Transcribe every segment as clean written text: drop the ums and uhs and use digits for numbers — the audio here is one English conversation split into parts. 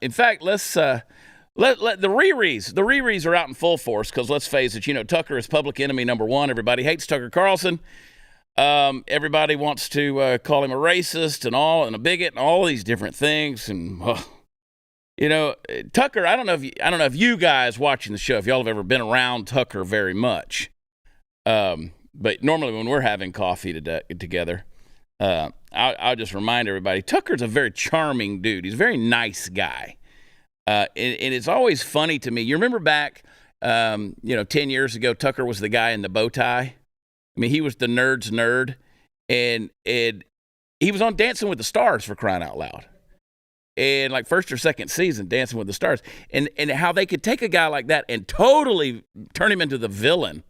In fact, let's let the Riris. The Riris are out in full force because let's face it, Tucker is public enemy number one. Everybody hates Tucker Carlson. Everybody wants to call him a racist and a bigot and all these different things. And Tucker. I don't know if you guys watching the show, if y'all have ever been around Tucker very much. But normally when we're having coffee together, I'll just remind everybody, Tucker's a very charming dude. He's a very nice guy. And it's always funny to me. You remember back, 10 years ago, Tucker was the guy in the bow tie. I mean, he was the nerd's nerd. And he was on Dancing with the Stars, for crying out loud. And like first or second season, Dancing with the Stars. And how they could take a guy like that and totally turn him into the villain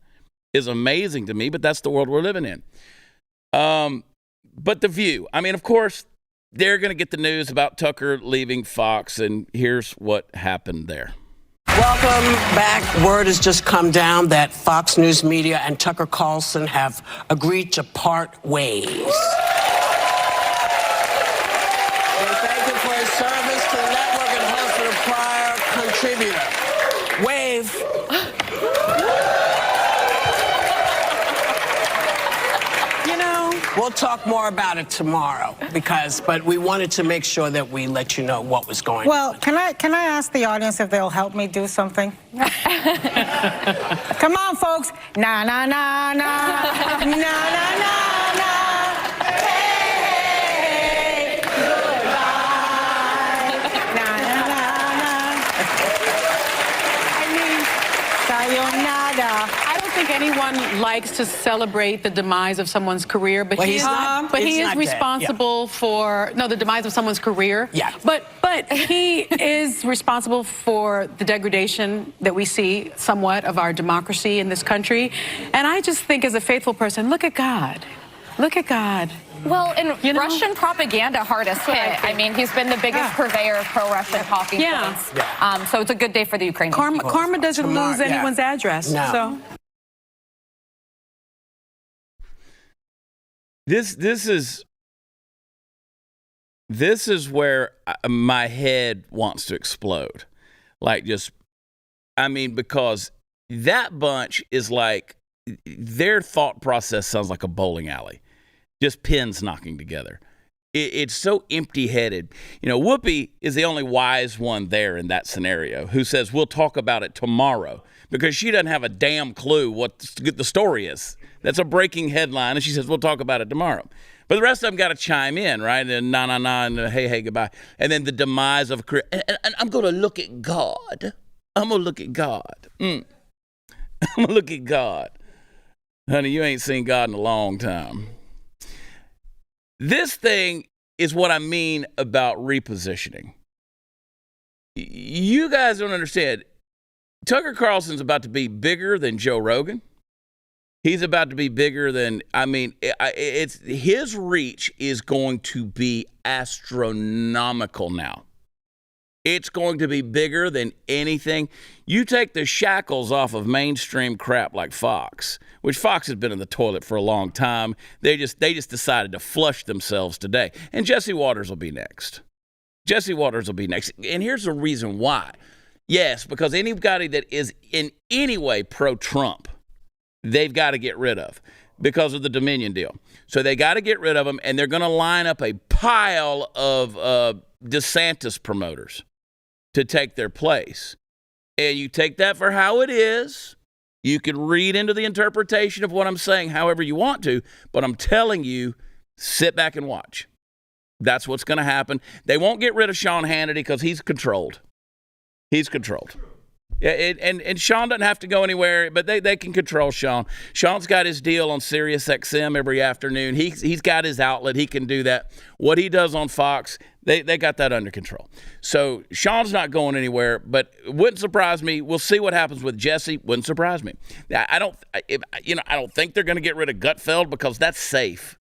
is amazing to me, but that's the world we're living in. But The View, I mean, of course, they're going to get the news about Tucker leaving Fox, and here's what happened there. Welcome back. Word has just come down that Fox News Media and Tucker Carlson have agreed to part ways. They thank him for his service to the network and host of the prior contributor. Wave. We'll talk more about it tomorrow but we wanted to make sure that we let you know what was going on. Well, can I ask the audience if they'll help me do something? Come on, folks. Na na na na na na na na. Hey, goodbye. Na na na na. I mean, sayonara. I don't think anyone likes to celebrate the demise of someone's career, but he is responsible for the demise of someone's career. Yeah. But he is responsible for the degradation that we see somewhat of our democracy in this country. And I just think, as a faithful person, look at God. Look at God. Well, and Russian propaganda hardest hit. I mean, he's been the biggest purveyor of pro-Russian talking points. Yeah. So it's a good day for the Ukrainians. Karma doesn't lose anyone's address. No. So. This is where my head wants to explode. Because that bunch is like, their thought process sounds like a bowling alley. Just pins knocking together. It's so empty-headed. Whoopi is the only wise one there in that scenario who says, we'll talk about it tomorrow, because she doesn't have a damn clue what the story is. That's a breaking headline, and she says, we'll talk about it tomorrow. But the rest of them got to chime in, right? And na, na, na, and hey, goodbye. And then the demise of a career. And I'm going to look at God. I'm going to look at God. I'm going to look at God. Honey, you ain't seen God in a long time. This thing is what I mean about repositioning. You guys don't understand. Tucker Carlson's about to be bigger than Joe Rogan. He's about to be bigger than, it's his reach is going to be astronomical now. It's going to be bigger than anything. You take the shackles off of mainstream crap like Fox, which Fox has been in the toilet for a long time. They just decided to flush themselves today. And Jesse Waters will be next. And here's the reason why. Yes, because anybody that is in any way pro-Trump, they've got to get rid of because of the Dominion deal. So they got to get rid of them, and they're going to line up a pile of DeSantis promoters to take their place. And you take that for how it is. You can read into the interpretation of what I'm saying however you want to, but I'm telling you, sit back and watch. That's what's going to happen. They won't get rid of Sean Hannity because he's controlled. He's controlled. Yeah, and Sean doesn't have to go anywhere, but they can control Sean. Sean's got his deal on Sirius XM every afternoon. He's got his outlet. He can do that. What he does on Fox, they got that under control. So Sean's not going anywhere, but it wouldn't surprise me. We'll see what happens with Jesse. Wouldn't surprise me. I don't think they're going to get rid of Gutfeld because that's safe.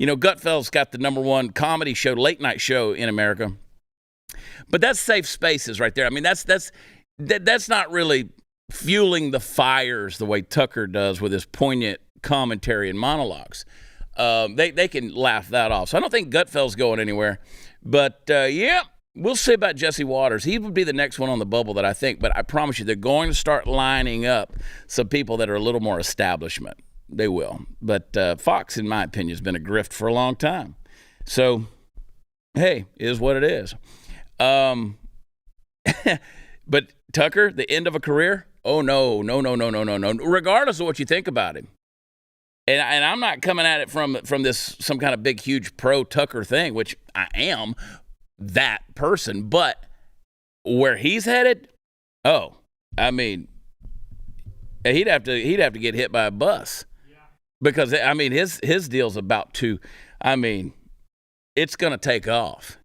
Gutfeld's got the #1 comedy show, late night show in America. But that's safe spaces right there. I mean, that's not really fueling the fires the way Tucker does with his poignant commentary and monologues. They can laugh that off. So I don't think Gutfeld's going anywhere. But, we'll see about Jesse Waters. He would be the next one on the bubble that I think, but I promise you they're going to start lining up some people that are a little more establishment. They will. But Fox, in my opinion, has been a grift for a long time. So, hey, is what it is. But Tucker, the end of a career? Oh, no. Regardless of what you think about him. And I'm not coming at it from this some kind of big, huge pro-Tucker thing, which I am that person. But where he's headed, I mean, he'd have to get hit by a bus. Because, I mean, his deal's about to, I mean, it's going to take off.